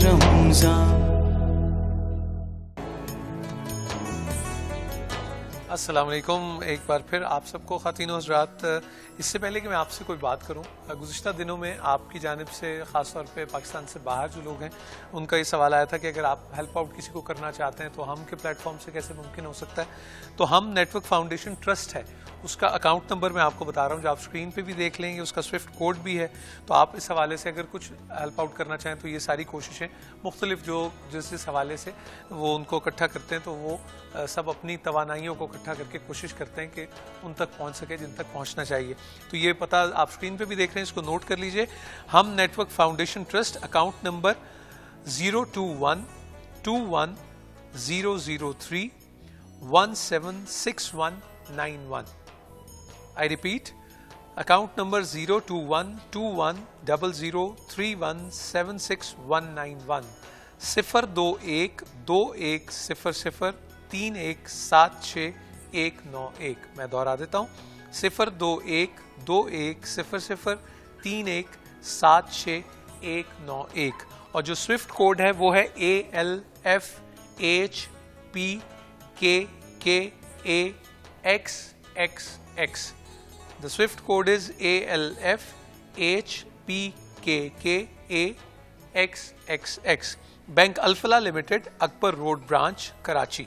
رمضان. السلام علیکم. ایک بار پھر آپ سب کو خواتین و حضرات. اس سے پہلے کہ میں آپ سے کوئی بات کروں، گزشتہ دنوں میں آپ کی جانب سے خاص طور پہ پاکستان سے باہر جو لوگ ہیں ان کا یہ سوال آیا تھا کہ اگر آپ ہیلپ آؤٹ کسی کو کرنا چاہتے ہیں تو ہم کے پلیٹ فارم سے کیسے ممکن ہو سکتا ہے. تو ہم نیٹ ورک فاؤنڈیشن ٹرسٹ ہے، اس کا اکاؤنٹ نمبر میں آپ کو بتا رہا ہوں جو آپ اسکرین پہ بھی دیکھ لیں گے، اس کا سوئفٹ کوڈ بھی ہے. تو آپ اس حوالے سے اگر کچھ ہیلپ آؤٹ کرنا چاہیں تو یہ ساری کوششیں مختلف جو جس حوالے سے وہ ان کو اکٹھا کرتے ہیں تو وہ سب اپنی توانائیوں کو اکٹھا کر کے کوشش کرتے ہیں کہ ان تک پہنچ سکے جن تک پہنچنا چاہیے. تو یہ پتہ آپ اسکرین پہ بھی دیکھ رہے ہیں، اس کو نوٹ کر لیجئے. ہم network foundation trust, account number 0212100317691. I repeat, account number 0212100317691. 0212100317691. میں دہرا دیتا ہوں، 0212100317691. اور جو سوئفٹ کوڈ ہے وہ ہے ALFHPKKAXXX. The Swift code is ALFHPKKAXXX. Bank Alfalah limited, Akbar road branch, Karachi.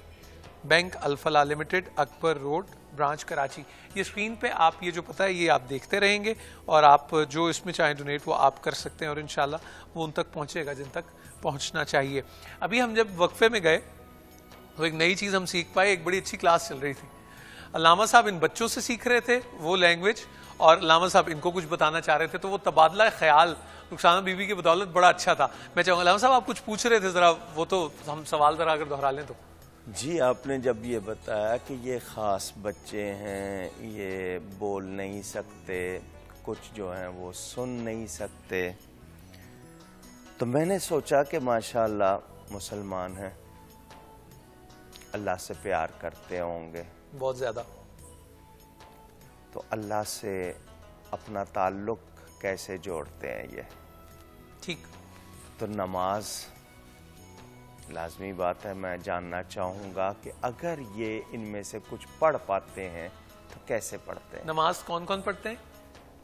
Bank Alfalah limited, Akbar road branch, Karachi. یہ اسکرین پہ آپ یہ جو پتہ ہے یہ آپ دیکھتے رہیں گے اور آپ جو اس میں چاہیں ڈونیٹ وہ آپ کر سکتے ہیں اور انشاءاللہ وہ ان تک پہنچے گا جن تک پہنچنا چاہیے. ابھی ہم جب وقفے میں گئے تو ایک نئی چیز ہم سیکھ پائے. ایک بڑی اچھی کلاس چل رہی تھی. علامہ صاحب ان بچوں سے سیکھ رہے تھے وہ لینگویج اور علامہ صاحب ان کو کچھ بتانا چاہ رہے تھے. تو وہ تبادلہ خیال رخسانہ بی بی کی بدولت بڑا اچھا تھا. میں چاہوں گا علامہ صاحب آپ کچھ پوچھ رہے تھے، ذرا وہ تو ہم سوال ذرا اگر دہرا لیں تو. جی، آپ نے جب یہ بتایا کہ یہ خاص بچے ہیں، یہ بول نہیں سکتے، کچھ جو ہیں وہ سن نہیں سکتے، تو میں نے سوچا کہ ماشاءاللہ مسلمان ہیں، اللہ سے پیار کرتے ہوں گے بہت زیادہ. تو اللہ سے اپنا تعلق کیسے جوڑتے ہیں یہ؟ ٹھیک. تو نماز لازمی بات ہے. میں جاننا چاہوں گا کہ اگر یہ ان میں سے کچھ پڑھ پاتے ہیں تو کیسے پڑھتے ہیں؟ نماز کون کون پڑھتے ہیں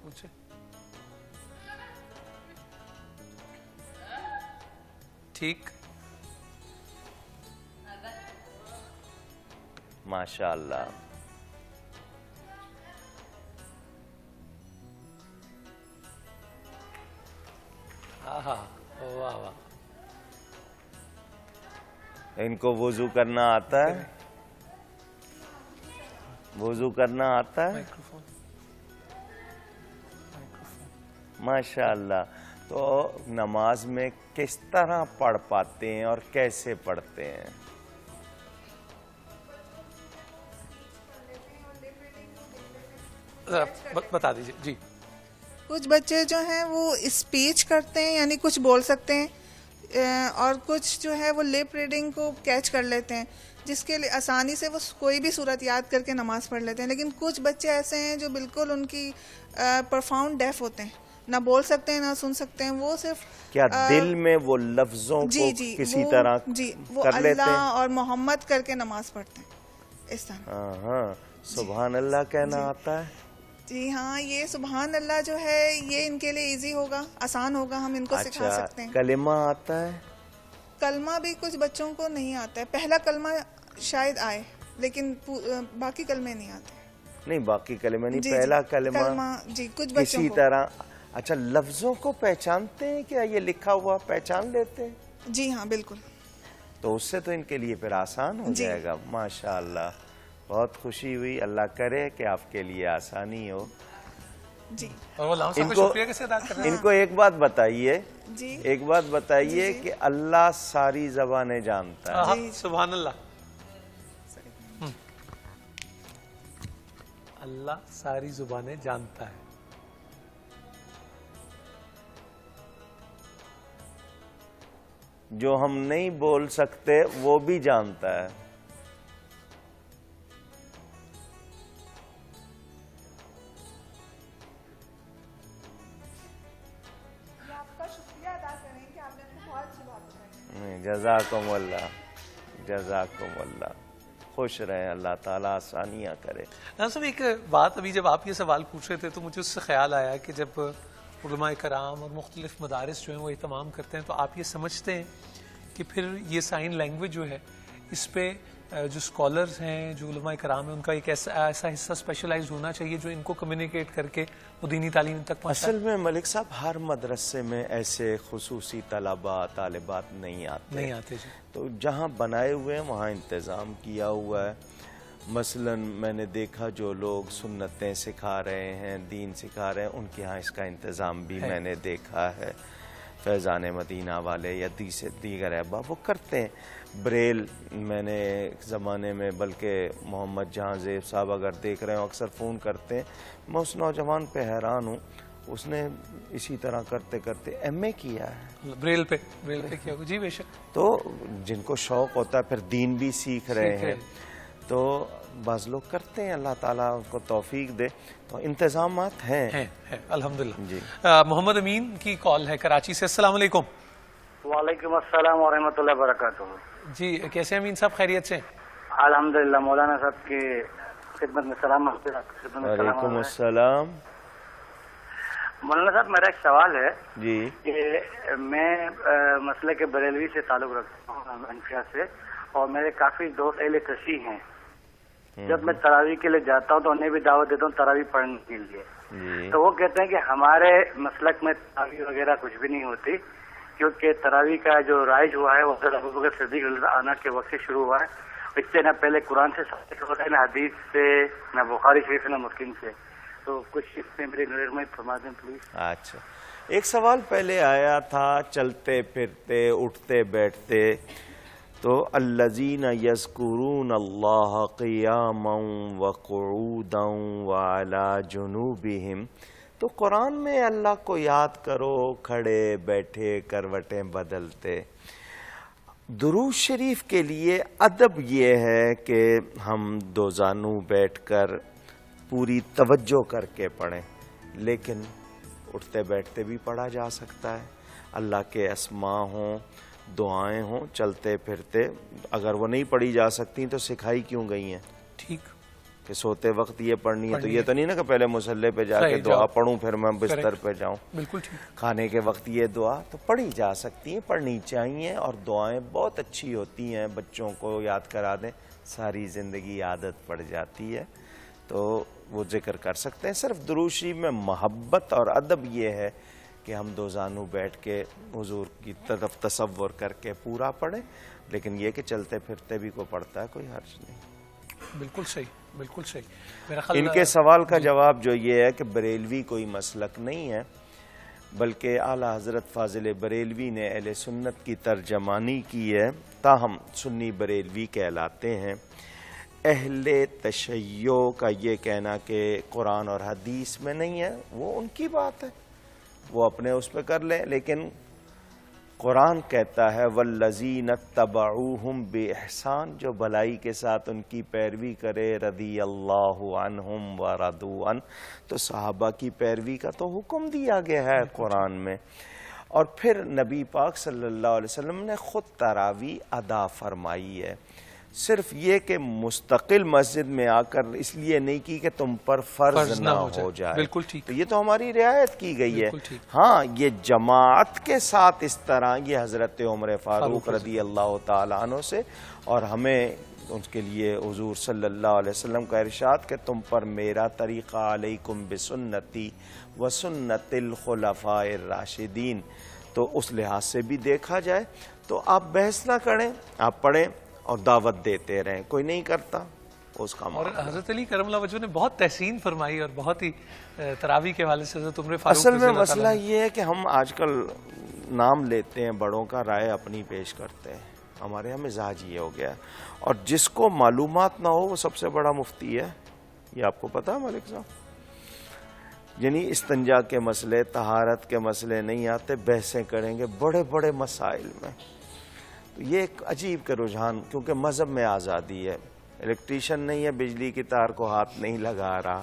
مجھ سے؟ ٹھیک. ماشاءاللہ. واہ واہ. ان کو وضو کرنا آتا ہے؟ وضو کرنا آتا ہے؟ ماشاءاللہ. تو نماز میں کس طرح پڑھ پاتے ہیں اور کیسے پڑھتے ہیں؟ بتا دیجیے. جی. کچھ بچے جو ہیں وہ اسپیچ کرتے ہیں، یعنی کچھ بول سکتے ہیں، اور کچھ جو ہے وہ لپ ریڈنگ کو کیچ کر لیتے ہیں، جس کے لیے آسانی سے وہ کوئی بھی صورت یاد کر کے نماز پڑھ لیتے ہیں. لیکن کچھ بچے ایسے ہیں جو بالکل ان کی پرفاؤنڈ ڈیف ہوتے ہیں، نہ بول سکتے ہیں نہ سن سکتے ہیں. وہ صرف کیا دل میں وہ لفظوں کو کسی طرح وہ کر لیتے ہیں؟ اللہ اور محمد کر کے نماز پڑھتے ہیں اس طرح. ہاں. سبحان اللہ کہنا آتا ہے؟ جی ہاں، یہ سبحان اللہ جو ہے یہ ان کے لیے ایزی ہوگا، آسان ہوگا، ہم ان کو سکھا سکتے ہیں. کلمہ آتا ہے؟ کلمہ بھی کچھ بچوں کو نہیں آتا ہے. پہلا کلمہ شاید آئے لیکن باقی کلمے نہیں آتے. نہیں، باقی کلمہ نہیں، پہلا کلمہ جی کچھ بچوں کسی کو. طرح. اچھا، لفظوں کو پہچانتے ہیں؟ کیا یہ لکھا ہوا پہچان لیتے ہیں؟ جی ہاں بالکل. تو اس سے تو ان کے لیے پھر آسان ہو جائے گا. ماشاءاللہ، بہت خوشی ہوئی. اللہ کرے کہ آپ کے لیے آسانی ہو. جی. ان کو ایک بات بتائیے، جی ایک بات بتائیے کہ اللہ ساری زبانیں جانتا ہے. سبحان اللہ. اللہ ساری زبانیں جانتا ہے. جو ہم نہیں بول سکتے وہ بھی جانتا ہے. آپ کا شکریہ ادا کریں کہ آپ نے بہت اچھی بات بتائی. جزاکم اللہ، جزاکم اللہ، خوش رہیں، اللہ تعالیٰ آسانیاں کرے۔ صاحب ایک بات، ابھی جب آپ یہ سوال پوچھ رہے تھے تو مجھے اس سے خیال آیا کہ جب علماء کرام اور مختلف مدارس جو ہیں وہ اہتمام کرتے ہیں تو آپ یہ سمجھتے ہیں کہ پھر یہ سائن لینگویج جو ہے اس پہ جو اسکالرز ہیں، جو علماء کرام ہیں، ان کا ایک ایسا حصہ اسپیشلائز ہونا چاہیے جو ان کو کمیونیکیٹ کر کے وہ دینی تعلیم تک پہنچائے؟ اصل میں ملک صاحب ہر مدرسے میں ایسے خصوصی طلباء طالبات نہیں آتے جی۔ تو جہاں بنائے ہوئے ہیں وہاں انتظام کیا ہوا ہے۔ مثلا میں نے دیکھا جو لوگ سنتیں سکھا رہے ہیں، دین سکھا رہے ہیں، ان کے ہاں اس کا انتظام بھی میں نے دیکھا ہے۔ فیضان مدینہ والے یا دیگر احباب وہ کرتے ہیں۔ بریل میں نے ایک زمانے میں، بلکہ محمد جہاں زیب صاحب اگر دیکھ رہے ہیں اکثر فون کرتے ہیں، میں اس نوجوان پہ حیران ہوں، اس نے اسی طرح کرتے کرتے ایم اے کیا ہے، بریل پہ کیا جی بے شک۔ تو جن کو شوق ہوتا ہے پھر دین بھی سیکھ رہے ہیں، تو بعض لوگ کرتے ہیں، اللہ تعالیٰ ان کو توفیق دے، تو انتظامات ہیں الحمدللہ۔ جی محمد امین کی کال ہے کراچی سے۔ السلام علیکم۔ وعلیکم السلام ورحمۃ اللہ وبرکاتہ۔ جی کیسے امین صاحب، خیریت سے؟ الحمدللہ، مولانا صاحب کی خدمت میں سلام۔ وعلیکم السلام۔ مولانا صاحب میرا ایک سوال ہے جی کہ میں مسئلے کے بریلوی سے تعلق رکھتا ہوں، انفیا سے، اور میرے کافی دوست اہل تشیع ہیں۔ جب میں تراویح کے لیے جاتا ہوں تو انہیں بھی دعوت دیتا ہوں تراویح پڑھنے کے لیے، تو وہ کہتے ہیں کہ ہمارے مسلک میں تراویح وغیرہ کچھ بھی نہیں ہوتی، کیونکہ تراویح کا جو رائج ہوا ہے وہ حضرت ابوبکر صدیق رضی اللہ عنہ کے وقت سے شروع ہوا ہے، اس سے نہ پہلے قرآن سے ثابت ہوتا ہے، نہ حدیث سے، نہ بخاری شریف، نہ مسلم سے۔ تو کچھ اس میں میری نظر میں فرما دیں پلیز۔ اچھا، ایک سوال پہلے آیا تھا، چلتے پھرتے اٹھتے بیٹھتے، تو الذین یذکرون اللہ قیاما وقعودا وعلی جنوبہم، تو قرآن میں اللہ کو یاد کرو کھڑے بیٹھے کروٹیں بدلتے۔ درود شریف کے لیے ادب یہ ہے کہ ہم دو زانو بیٹھ کر پوری توجہ کر کے پڑھیں، لیکن اٹھتے بیٹھتے بھی پڑھا جا سکتا ہے۔ اللہ کے اسماء ہوں، دعائیں ہوں، چلتے پھرتے، اگر وہ نہیں پڑھی جا سکتی تو سکھائی کیوں گئی ہیں؟ ٹھیک، کہ سوتے وقت یہ پڑھنی ہے، تو یہ تو نہیں نا کہ پہلے مصلی پہ جا کے دعا پڑھوں پھر میں بستر پہ جاؤں۔ بالکل ٹھیک۔ کھانے کے وقت یہ دعا تو پڑھی جا سکتی ہیں، پڑھنی چاہیے، اور دعائیں بہت اچھی ہوتی ہیں، بچوں کو یاد کرا دیں، ساری زندگی عادت پڑ جاتی ہے، تو وہ ذکر کر سکتے ہیں۔ صرف درود شریف میں محبت اور ادب یہ ہے کہ ہم دو زانو بیٹھ کے حضور کی طرف تصور کر کے پورا پڑھیں، لیکن یہ کہ چلتے پھرتے بھی کوئی پڑھتا ہے کوئی حرج نہیں۔ بالکل صحیح، بالکل صحیح۔ میرا خیال ان کے سوال کا جواب جو یہ ہے کہ بریلوی کوئی مسلک نہیں ہے، بلکہ اعلیٰ حضرت فاضل بریلوی نے اہل سنت کی ترجمانی کی ہے، تاہم سنی بریلوی کہلاتے ہیں۔ اہل تشیع کا یہ کہنا کہ قرآن اور حدیث میں نہیں ہے، وہ ان کی بات ہے، وہ اپنے اس پہ کر لیں، لیکن قرآن کہتا ہے والذین اتبعوہم بإحسان، جو بھلائی کے ساتھ ان کی پیروی کرے، رضی اللہ عنہم ورضوا عنہ، تو صحابہ کی پیروی کا تو حکم دیا گیا ہے قرآن میں۔ اور پھر نبی پاک صلی اللہ علیہ وسلم نے خود تراویح ادا فرمائی ہے، صرف یہ کہ مستقل مسجد میں آ کر اس لیے نہیں کی کہ تم پر فرض نہ ہو جائے، بالکل ٹھیک، تو یہ تو ہماری رعایت کی گئی ہے۔ بالکل ٹھیک۔ ہاں، یہ جماعت کے ساتھ اس طرح یہ حضرت عمر فاروق رضی اللہ تعالیٰ عنہ سے، اور ہمیں اس کے لیے حضور صلی اللہ علیہ وسلم کا ارشاد کہ تم پر میرا طریقہ علیکم بسنتی وسنت الخلفاء الراشدین، تو اس لحاظ سے بھی دیکھا جائے تو آپ بحث نہ کریں، آپ پڑھیں اور دعوت دیتے رہیں، کوئی نہیں کرتا اس کا اور معاملہ۔ حضرت علی کرم اللہ وجہ نے بہت تحسین فرمائی اور بہت ہی تراویح کے حوالے سے حضرت عمر فاروق اصل میں مسئلہ یہ ہے کہ ہم آج کل نام لیتے ہیں بڑوں کا، رائے اپنی پیش کرتے ہیں، ہمارے یہاں مزاج یہ ہو گیا ہے، اور جس کو معلومات نہ ہو وہ سب سے بڑا مفتی ہے، یہ آپ کو پتا ہے ملک صاحب؟ یعنی استنجا کے مسئلے، طہارت کے مسئلے نہیں آتے، بحثیں کریں گے بڑے بڑے مسائل میں۔ یہ ایک عجیب کا رجحان، کیونکہ مذہب میں آزادی ہے، الیکٹریشین نہیں ہے، بجلی کی تار کو ہاتھ نہیں لگا رہا،